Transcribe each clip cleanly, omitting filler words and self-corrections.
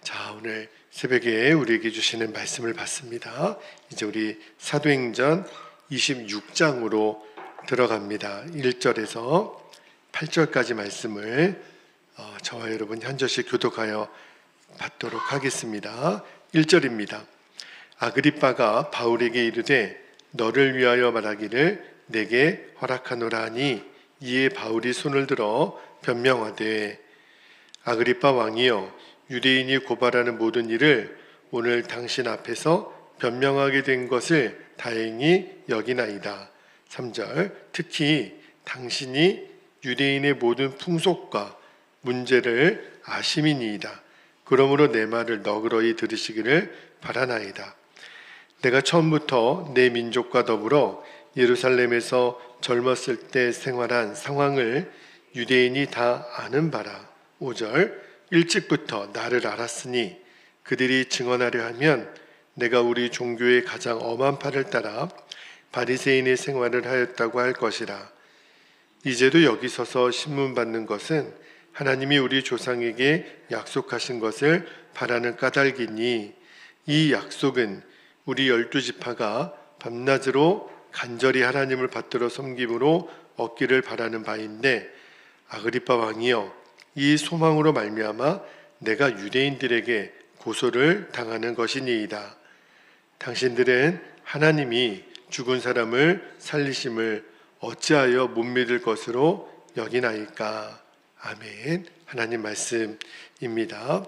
자, 오늘 새벽에 우리에게 주시는 말씀을 봤습니다. 이제 우리 사도행전 26장으로 들어갑니다. 1절에서 8절까지 말씀을 저와 여러분 한 절씩 교독하여 받도록 하겠습니다. 1절입니다. 아그리빠가 바울에게 이르되 너를 위하여 말하기를 내게 허락하노라 하니 이에 바울이 손을 들어 변명하되 아그리빠 왕이여 유대인이 고발하는 모든 일을 오늘 당신 앞에서 변명하게 된 것을 다행히 여기나이다. 3절 특히 당신이 유대인의 모든 풍속과 문제를 아심이니이다. 그러므로 내 말을 너그러이 들으시기를 바라나이다. 내가 처음부터 내 민족과 더불어 예루살렘에서 젊었을 때 생활한 상황을 유대인이 다 아는 바라. 5절 일찍부터 나를 알았으니 그들이 증언하려 하면 내가 우리 종교의 가장 엄한 팔을 따라 바리새인의 생활을 하였다고 할 것이라. 이제도 여기 서서 신문 받는 것은 하나님이 우리 조상에게 약속하신 것을 바라는 까닭이니 이 약속은 우리 12지파가 밤낮으로 간절히 하나님을 받들어 섬김으로 얻기를 바라는 바인데 아그리빠 왕이여 이 소망으로 말미암아 내가 유대인들에게 고소를 당하는 것이니이다. 당신들은 하나님이 죽은 사람을 살리심을 어찌하여 못 믿을 것으로 여기나이까. 아멘. 하나님 말씀입니다.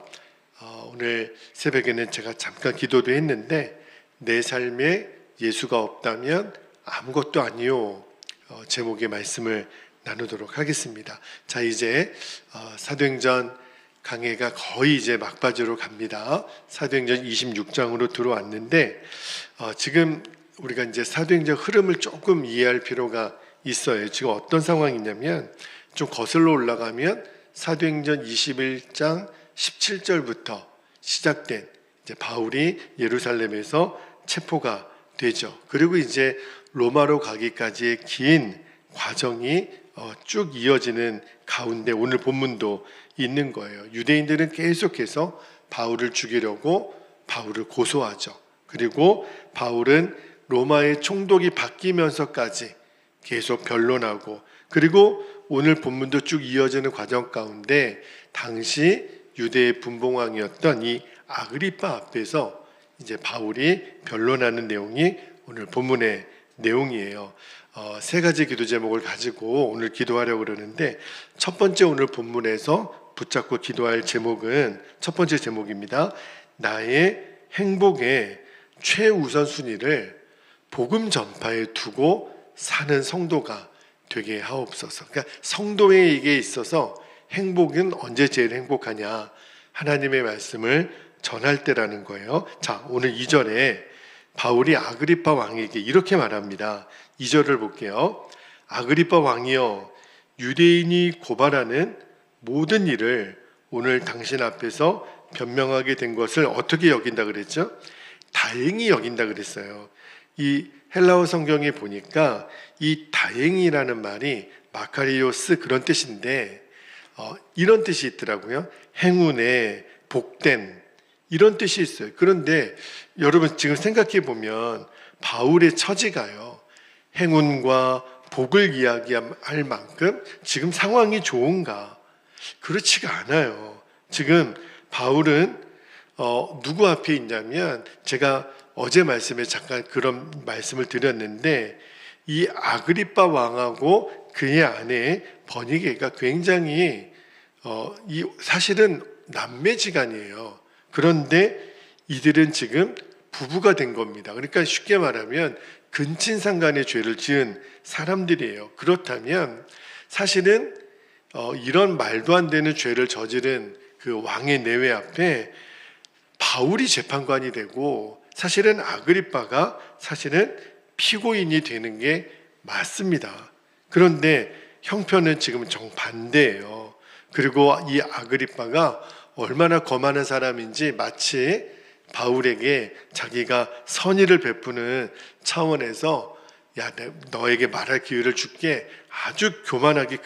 오늘 새벽에는 제가 잠깐 기도도 했는데 내 삶에 예수가 없다면 아무것도 아니요 제목의 말씀을 나누도록 하겠습니다. 자, 이제 사도행전 강해가 거의 이제 막바지로 갑니다. 사도행전 26장으로 들어왔는데 지금 우리가 이제 사도행전 흐름을 조금 이해할 필요가 있어요. 지금 어떤 상황이냐면 좀 거슬러 올라가면 사도행전 21장 17절부터 시작된 이제 바울이 예루살렘에서 체포가 되죠. 그리고 이제 로마로 가기까지의 긴 과정이 쭉 이어지는 가운데 오늘 본문도 있는 거예요. 유대인들은 계속해서 바울을 죽이려고 바울을 고소하죠. 그리고 바울은 로마의 총독이 바뀌면서까지 계속 변론하고, 그리고 오늘 본문도 쭉 이어지는 과정 가운데 당시 유대의 분봉왕이었던 이 아그리빠 앞에서 이제 바울이 변론하는 내용이 오늘 본문의 내용이에요. 세 가지 기도 제목을 가지고 오늘 기도하려고 그러는데 첫 번째 오늘 본문에서 붙잡고 기도할 제목은 첫 번째 제목입니다. 나의 행복의 최우선순위를 복음 전파에 두고 사는 성도가 되게 하옵소서. 그러니까 성도에게 있어서 행복은 언제 제일 행복하냐? 하나님의 말씀을 전할 때라는 거예요. 자, 오늘 2절에 바울이 아그리빠 왕에게 이렇게 말합니다. 2절을 볼게요. 아그리빠 왕이여 유대인이 고발하는 모든 일을 오늘 당신 앞에서 변명하게 된 것을 어떻게 여긴다 그랬죠? 다행히 여긴다 그랬어요. 이 헬라어 성경에 보니까 이 다행이라는 말이 마카리오스 그런 뜻인데 이런 뜻이 있더라고요. 행운에 복된 이런 뜻이 있어요. 그런데 여러분 지금 생각해 보면 바울의 처지가요, 행운과 복을 이야기할 만큼 지금 상황이 좋은가? 그렇지가 않아요. 지금 바울은 누구 앞에 있냐면, 제가 어제 말씀에 잠깐 그런 말씀을 드렸는데 이 아그리빠 왕하고 그의 아내 버니게가 굉장히 사실은 남매지간이에요. 그런데 이들은 지금 부부가 된 겁니다. 그러니까 쉽게 말하면 근친상간의 죄를 지은 사람들이에요. 그렇다면 사실은 이런 말도 안 되는 죄를 저지른 그 왕의 내외 앞에 바울이 재판관이 되고 사실은 아그리빠가 사실은 피고인이 되는 게 맞습니다. 그런데 형편은 지금 정반대예요. 그리고 이 아그리빠가 얼마나 거만한 사람인지 마치 바울에게 자기가 선의를 베푸는 차원에서 야, 너에게 말할 기회를 줄게, 아주 교만하기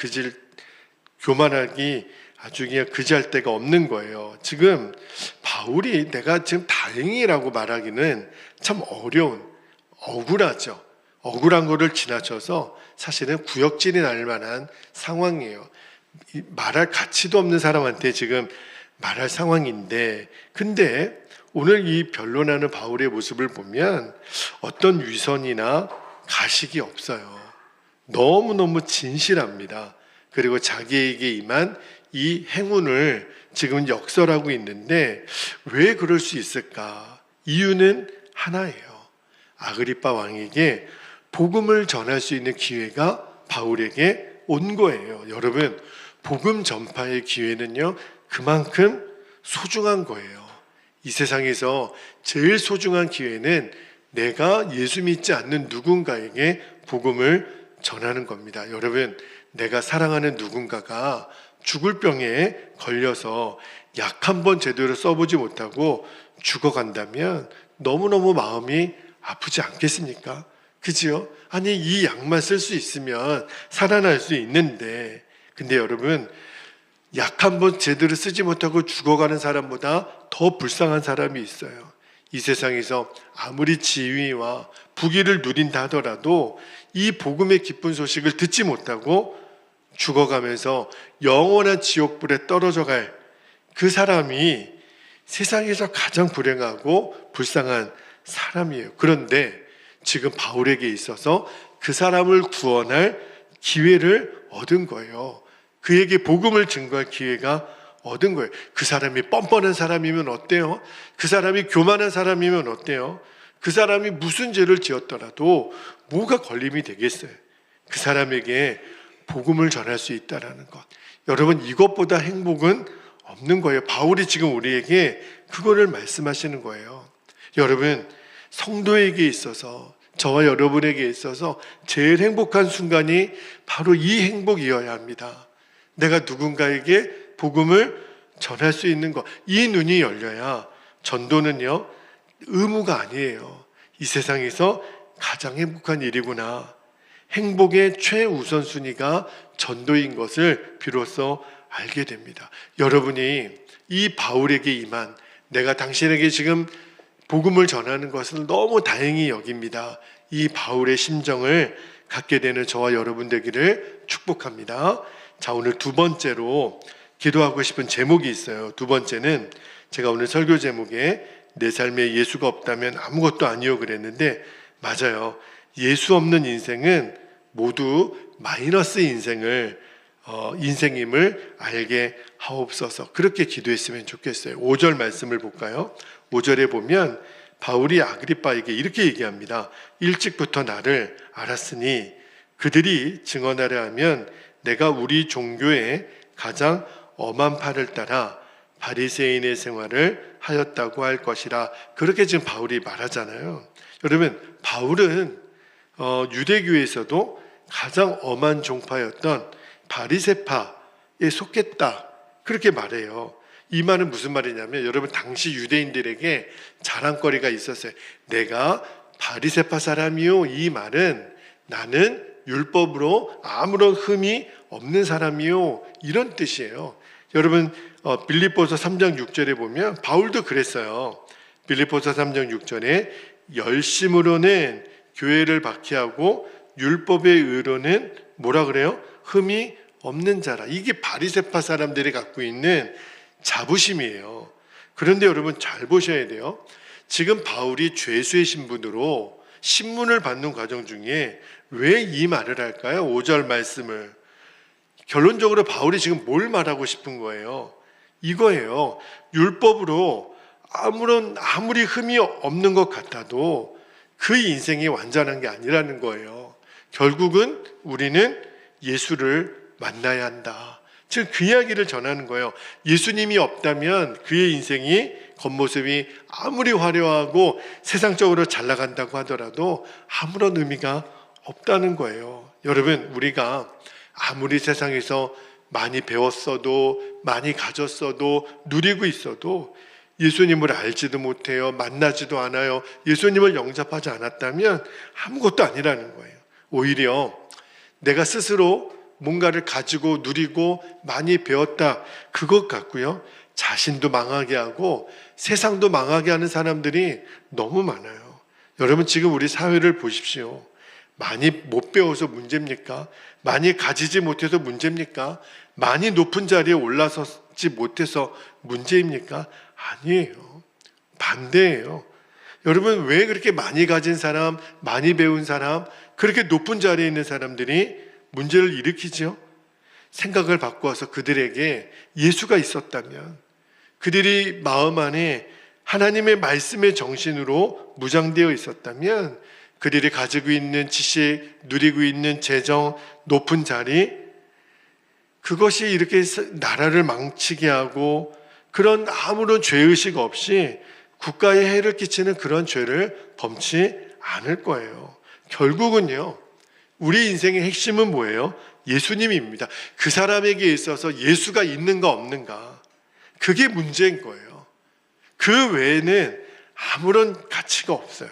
아주 그냥 그지할 데가 없는 거예요. 지금 바울이 내가 지금 다행이라고 말하기는 참 억울하죠. 억울한 거를 지나쳐서 사실은 구역질이 날 만한 상황이에요. 말할 가치도 없는 사람한테 지금 말할 상황인데, 근데 오늘 이 변론하는 바울의 모습을 보면 어떤 위선이나 가식이 없어요. 너무너무 진실합니다. 그리고 자기에게 임한 이 행운을 지금 역설하고 있는데 왜 그럴 수 있을까? 이유는 하나예요. 아그리빠 왕에게 복음을 전할 수 있는 기회가 바울에게 온 거예요. 여러분, 복음 전파의 기회는요, 그만큼 소중한 거예요. 이 세상에서 제일 소중한 기회는 내가 예수 믿지 않는 누군가에게 복음을 전하는 겁니다. 여러분, 내가 사랑하는 누군가가 죽을 병에 걸려서 약 한 번 제대로 써보지 못하고 죽어간다면 너무너무 마음이 아프지 않겠습니까? 그지요? 아니, 이 약만 쓸 수 있으면 살아날 수 있는데, 근데 여러분, 약 한 번 제대로 쓰지 못하고 죽어가는 사람보다 더 불쌍한 사람이 있어요. 이 세상에서 아무리 지위와 부귀를 누린다 하더라도 이 복음의 기쁜 소식을 듣지 못하고 죽어가면서 영원한 지옥불에 떨어져 갈 그 사람이 세상에서 가장 불행하고 불쌍한 사람이에요. 그런데 지금 바울에게 있어서 그 사람을 구원할 기회를 얻은 거예요. 그에게 복음을 증거할 기회가 얻은 거예요. 그 사람이 뻔뻔한 사람이면 어때요? 그 사람이 교만한 사람이면 어때요? 그 사람이 무슨 죄를 지었더라도 뭐가 걸림이 되겠어요? 그 사람에게 복음을 전할 수 있다는 것. 여러분, 이것보다 행복은 없는 거예요. 바울이 지금 우리에게 그거를 말씀하시는 거예요. 여러분, 성도에게 있어서, 저와 여러분에게 있어서 제일 행복한 순간이 바로 이 행복이어야 합니다. 내가 누군가에게 복음을 전할 수 있는 것, 이 눈이 열려야 전도는요, 의무가 아니에요. 이 세상에서 가장 행복한 일이구나. 행복의 최우선순위가 전도인 것을 비로소 알게 됩니다. 여러분이 이 바울에게 임한, 내가 당신에게 지금 복음을 전하는 것을 너무 다행히 여깁니다. 이 바울의 심정을 갖게 되는 저와 여러분 되기를 축복합니다. 자, 오늘 두 번째로 기도하고 싶은 제목이 있어요. 두 번째는 제가 오늘 설교 제목에 내 삶에 예수가 없다면 아무것도 아니요 그랬는데, 맞아요. 예수 없는 인생은 모두 마이너스 인생임을 알게 하옵소서. 그렇게 기도했으면 좋겠어요. 5절 말씀을 볼까요? 5절에 보면 바울이 아그리빠에게 이렇게 얘기합니다. 일찍부터 나를 알았으니 그들이 증언하려 하면 내가 우리 종교의 가장 엄한 팔을 따라 바리새인의 생활을 하였다고 할 것이라. 그렇게 지금 바울이 말하잖아요. 여러분, 바울은 유대교에서도 가장 엄한 종파였던 바리새파에 속했다, 그렇게 말해요. 이 말은 무슨 말이냐면, 여러분, 당시 유대인들에게 자랑거리가 있었어요. 내가 바리새파 사람이요. 이 말은 나는 율법으로 아무런 흠이 없는 사람이요, 이런 뜻이에요. 여러분, 빌립보서 3장 6절에 보면 바울도 그랬어요. 빌립보서 3장 6절에 열심으로는 교회를 박해하고 율법의 의로는 뭐라 그래요? 흠이 없는 자라. 이게 바리새파 사람들이 갖고 있는 자부심이에요. 그런데 여러분, 잘 보셔야 돼요. 지금 바울이 죄수의 신분으로 신문을 받는 과정 중에 왜 이 말을 할까요? 5절 말씀을. 결론적으로 바울이 지금 뭘 말하고 싶은 거예요? 이거예요. 율법으로 아무리 흠이 없는 것 같아도 그 인생이 완전한 게 아니라는 거예요. 결국은 우리는 예수를 만나야 한다. 즉, 그 이야기를 전하는 거예요. 예수님이 없다면 그의 인생이 겉모습이 아무리 화려하고 세상적으로 잘 나간다고 하더라도 아무런 의미가 없다는 거예요. 여러분, 우리가 아무리 세상에서 많이 배웠어도 많이 가졌어도 누리고 있어도 예수님을 알지도 못해요. 만나지도 않아요. 예수님을 영접하지 않았다면 아무것도 아니라는 거예요. 오히려 내가 스스로 뭔가를 가지고 누리고 많이 배웠다, 그것 같고요. 자신도 망하게 하고 세상도 망하게 하는 사람들이 너무 많아요. 여러분, 지금 우리 사회를 보십시오. 많이 못 배워서 문제입니까? 많이 가지지 못해서 문제입니까? 많이 높은 자리에 올라서지 못해서 문제입니까? 아니에요. 반대예요. 여러분, 왜 그렇게 많이 가진 사람, 많이 배운 사람, 그렇게 높은 자리에 있는 사람들이 문제를 일으키죠? 생각을 바꾸어서 그들에게 예수가 있었다면, 그들이 마음 안에 하나님의 말씀의 정신으로 무장되어 있었다면, 그들이 가지고 있는 지식, 누리고 있는 재정, 높은 자리, 그것이 이렇게 나라를 망치게 하고 그런 아무런 죄의식 없이 국가에 해를 끼치는 그런 죄를 범치 않을 거예요. 결국은요, 우리 인생의 핵심은 뭐예요? 예수님입니다. 그 사람에게 있어서 예수가 있는가 없는가, 그게 문제인 거예요. 그 외에는 아무런 가치가 없어요.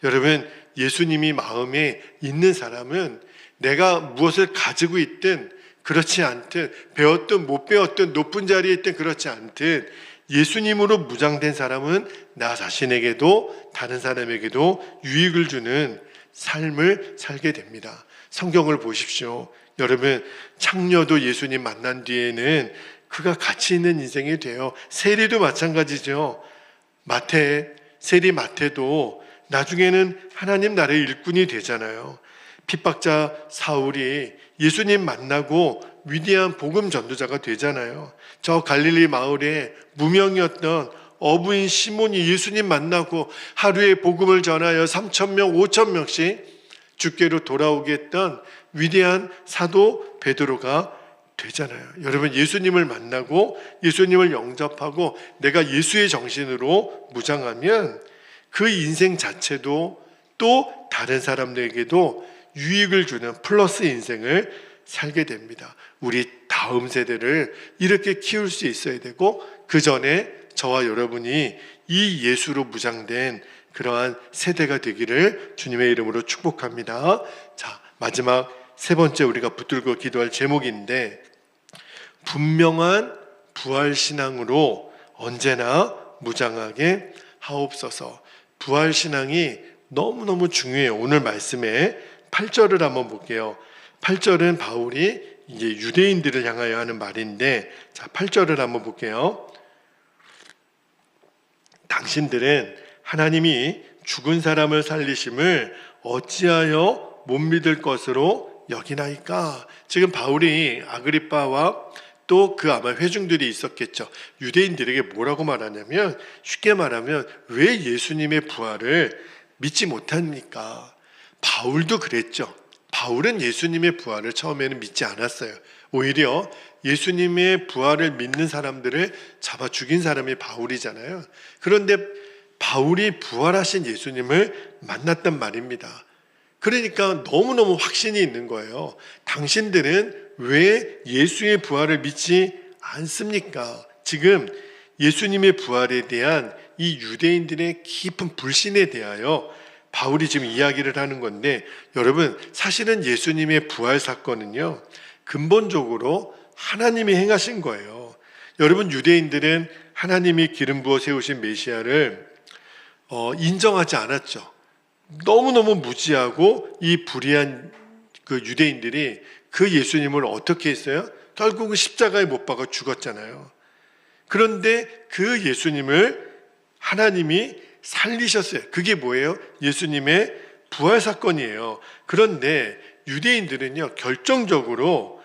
여러분, 예수님이 마음에 있는 사람은 내가 무엇을 가지고 있든 그렇지 않든, 배웠든 못 배웠든 높은 자리에 있든 그렇지 않든, 예수님으로 무장된 사람은 나 자신에게도 다른 사람에게도 유익을 주는 삶을 살게 됩니다. 성경을 보십시오. 여러분, 창녀도 예수님 만난 뒤에는 그가 가치 있는 인생이 돼요. 세리도 마찬가지죠. 세리 마태도 나중에는 하나님 나라의 일꾼이 되잖아요. 핍박자 사울이 예수님 만나고 위대한 복음 전도자가 되잖아요. 저 갈릴리 마을에 무명이었던 어부인 시몬이 예수님 만나고 하루에 복음을 전하여 3,000명, 5,000명씩 주께로 돌아오게 했던 위대한 사도 베드로가 되잖아요. 여러분, 예수님을 만나고 예수님을 영접하고 내가 예수의 정신으로 무장하면 그 인생 자체도 또 다른 사람들에게도 유익을 주는 플러스 인생을 살게 됩니다. 우리 다음 세대를 이렇게 키울 수 있어야 되고, 그 전에 저와 여러분이 이 예수로 무장된 그러한 세대가 되기를 주님의 이름으로 축복합니다. 자, 마지막 세 번째 우리가 붙들고 기도할 제목인데, 분명한 부활신앙으로 언제나 무장하게 하옵소서. 부활신앙이 너무너무 중요해요. 오늘 말씀에 8절을 한번 볼게요. 8절은 바울이 이제 유대인들을 향하여 하는 말인데, 자, 8절을 한번 볼게요. 당신들은 하나님이 죽은 사람을 살리심을 어찌하여 못 믿을 것으로 여기나이까? 지금 바울이 아그리빠와 또 그 아마 회중들이 있었겠죠. 유대인들에게 뭐라고 말하냐면, 쉽게 말하면 왜 예수님의 부활을 믿지 못합니까? 바울도 그랬죠. 바울은 예수님의 부활을 처음에는 믿지 않았어요. 오히려 예수님의 부활을 믿는 사람들을 잡아 죽인 사람이 바울이잖아요. 그런데 바울이 부활하신 예수님을 만났단 말입니다. 그러니까 너무너무 확신이 있는 거예요. 당신들은 왜 예수의 부활을 믿지 않습니까? 지금 예수님의 부활에 대한 이 유대인들의 깊은 불신에 대하여 바울이 지금 이야기를 하는 건데, 여러분, 사실은 예수님의 부활 사건은요, 근본적으로 하나님이 행하신 거예요. 여러분, 유대인들은 하나님이 기름 부어 세우신 메시아를 인정하지 않았죠. 너무너무 무지하고 이 불의한 그 유대인들이 그 예수님을 어떻게 했어요? 결국은 십자가에 못 박아 죽었잖아요. 그런데 그 예수님을 하나님이 살리셨어요. 그게 뭐예요? 예수님의 부활 사건이에요. 그런데 유대인들은요, 결정적으로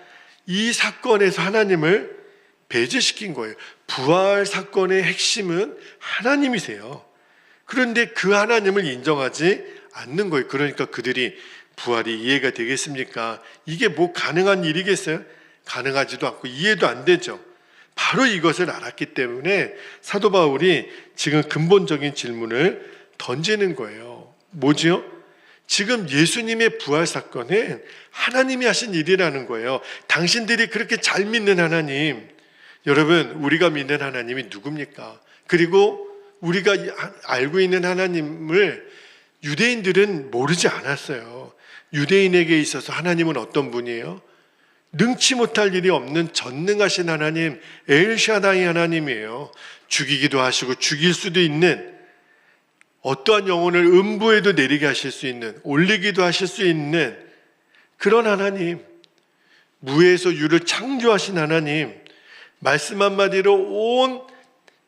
이 사건에서 하나님을 배제시킨 거예요. 부활 사건의 핵심은 하나님이세요. 그런데 그 하나님을 인정하지 않는 거예요. 그러니까 그들이 부활이 이해가 되겠습니까? 이게 뭐 가능한 일이겠어요? 가능하지도 않고 이해도 안 되죠. 바로 이것을 알았기 때문에 사도 바울이 지금 근본적인 질문을 던지는 거예요. 뭐지요? 지금 예수님의 부활 사건은 하나님이 하신 일이라는 거예요. 당신들이 그렇게 잘 믿는 하나님, 여러분, 우리가 믿는 하나님이 누굽니까? 그리고 우리가 알고 있는 하나님을 유대인들은 모르지 않았어요. 유대인에게 있어서 하나님은 어떤 분이에요? 능치 못할 일이 없는 전능하신 하나님, 엘샤다이 하나님이에요. 죽이기도 하시고 죽일 수도 있는, 어떠한 영혼을 음부에도 내리게 하실 수 있는, 올리기도 하실 수 있는 그런 하나님, 무에서 유를 창조하신 하나님, 말씀 한마디로 온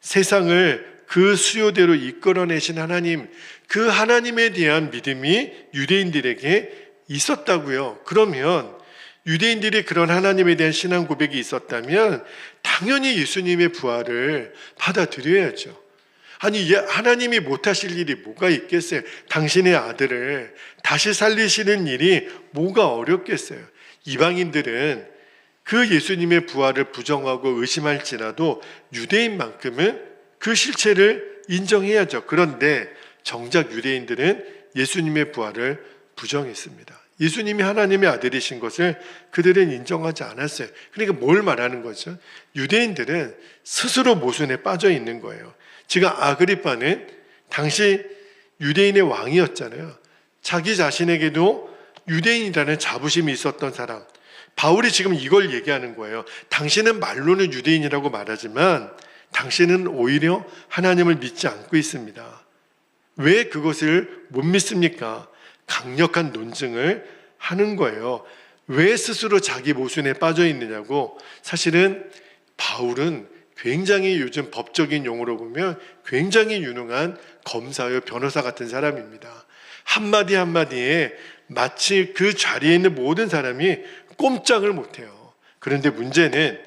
세상을 그 수요대로 이끌어내신 하나님, 그 하나님에 대한 믿음이 유대인들에게 있었다고요. 그러면 유대인들이 그런 하나님에 대한 신앙 고백이 있었다면 당연히 예수님의 부활을 받아들여야죠. 아니, 하나님이 못하실 일이 뭐가 있겠어요? 당신의 아들을 다시 살리시는 일이 뭐가 어렵겠어요? 이방인들은 그 예수님의 부활을 부정하고 의심할지라도 유대인만큼은 그 실체를 인정해야죠. 그런데 정작 유대인들은 예수님의 부활을 부정했습니다. 예수님이 하나님의 아들이신 것을 그들은 인정하지 않았어요. 그러니까 뭘 말하는 거죠? 유대인들은 스스로 모순에 빠져 있는 거예요. 지금 아그리빠는 당시 유대인의 왕이었잖아요. 자기 자신에게도 유대인이라는 자부심이 있었던 사람. 바울이 지금 이걸 얘기하는 거예요. 당신은 말로는 유대인이라고 말하지만 당신은 오히려 하나님을 믿지 않고 있습니다. 왜 그것을 못 믿습니까? 강력한 논증을 하는 거예요. 왜 스스로 자기 모순에 빠져 있느냐고. 사실은 바울은 굉장히 요즘 법적인 용어로 보면 굉장히 유능한 검사요 변호사 같은 사람입니다. 한마디 한마디에 마치 그 자리에 있는 모든 사람이 꼼짝을 못해요. 그런데 문제는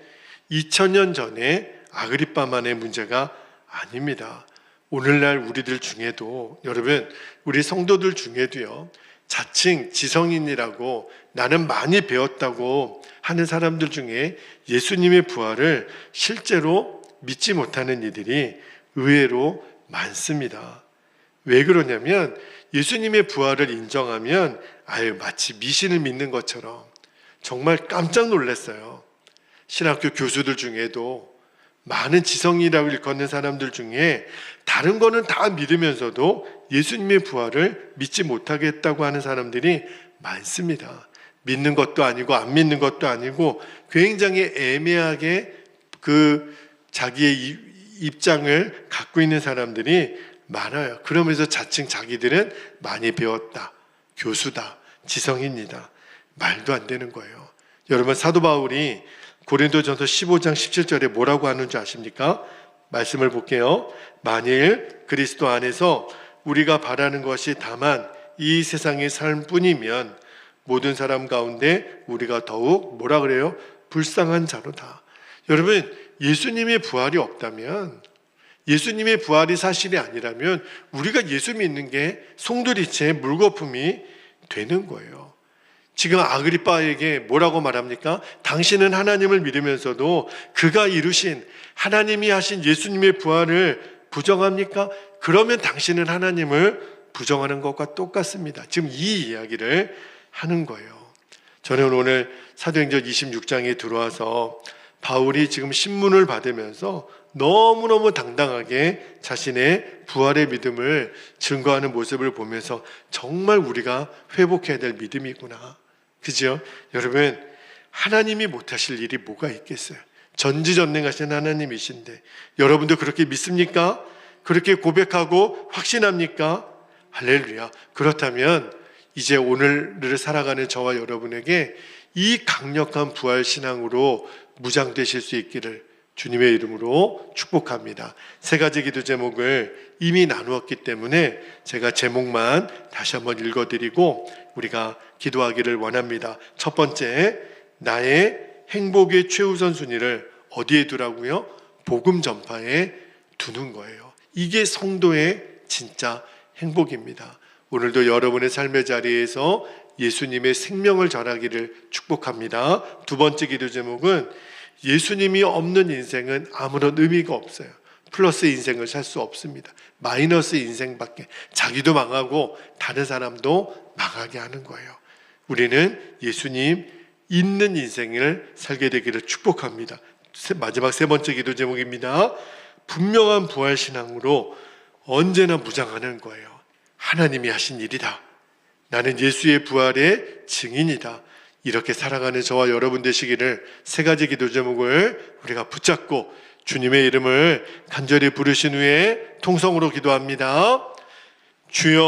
2000년 전에 아그리빠만의 문제가 아닙니다. 오늘날 우리들 중에도, 여러분, 우리 성도들 중에도요, 자칭 지성인이라고 나는 많이 배웠다고 하는 사람들 중에 예수님의 부활을 실제로 믿지 못하는 이들이 의외로 많습니다. 왜 그러냐면 예수님의 부활을 인정하면 마치 미신을 믿는 것처럼, 정말 깜짝 놀랐어요. 신학교 교수들 중에도 많은 지성이라고 일컫는 사람들 중에 다른 거는 다 믿으면서도 예수님의 부활을 믿지 못하겠다고 하는 사람들이 많습니다. 믿는 것도 아니고 안 믿는 것도 아니고 굉장히 애매하게 그 자기의 입장을 갖고 있는 사람들이 많아요. 그러면서 자칭 자기들은 많이 배웠다, 교수다, 지성인이다. 말도 안 되는 거예요. 여러분, 사도 바울이 고린도전서 15장 17절에 뭐라고 하는 줄 아십니까? 말씀을 볼게요. 만일 그리스도 안에서 우리가 바라는 것이 다만 이 세상의 삶뿐이면 모든 사람 가운데 우리가 더욱 뭐라 그래요? 불쌍한 자로다. 여러분, 예수님의 부활이 없다면, 예수님의 부활이 사실이 아니라면 우리가 예수 믿는 게 송두리째 물거품이 되는 거예요. 지금 아그리빠에게 뭐라고 말합니까? 당신은 하나님을 믿으면서도 그가 이루신, 하나님이 하신 예수님의 부활을 부정합니까? 그러면 당신은 하나님을 부정하는 것과 똑같습니다. 지금 이 이야기를 하는 거예요. 저는 오늘 사도행전 26장에 들어와서 바울이 지금 신문을 받으면서 너무너무 당당하게 자신의 부활의 믿음을 증거하는 모습을 보면서 정말 우리가 회복해야 될 믿음이구나. 그죠? 여러분, 하나님이 못하실 일이 뭐가 있겠어요? 전지전능하신 하나님이신데 여러분도 그렇게 믿습니까? 그렇게 고백하고 확신합니까? 할렐루야. 그렇다면 이제 오늘을 살아가는 저와 여러분에게 이 강력한 부활신앙으로 무장되실 수 있기를 주님의 이름으로 축복합니다. 세 가지 기도 제목을 이미 나누었기 때문에 제가 제목만 다시 한번 읽어드리고 우리가 기도하기를 원합니다. 첫 번째, 나의 행복의 최우선 순위를 어디에 두라고요? 복음 전파에 두는 거예요. 이게 성도의 진짜 행복입니다. 오늘도 여러분의 삶의 자리에서 예수님의 생명을 전하기를 축복합니다. 두 번째 기도 제목은 예수님이 없는 인생은 아무런 의미가 없어요. 플러스 인생을 살 수 없습니다. 마이너스 인생밖에. 자기도 망하고 다른 사람도 망하게 하는 거예요. 우리는 예수님 있는 인생을 살게 되기를 축복합니다. 마지막 세 번째 기도 제목입니다. 분명한 부활신앙으로 언제나 무장하는 거예요. 하나님이 하신 일이다. 나는 예수의 부활의 증인이다. 이렇게 살아가는 저와 여러분 되시기를 세 가지 기도 제목을 우리가 붙잡고 주님의 이름을 간절히 부르신 후에 통성으로 기도합니다. 주여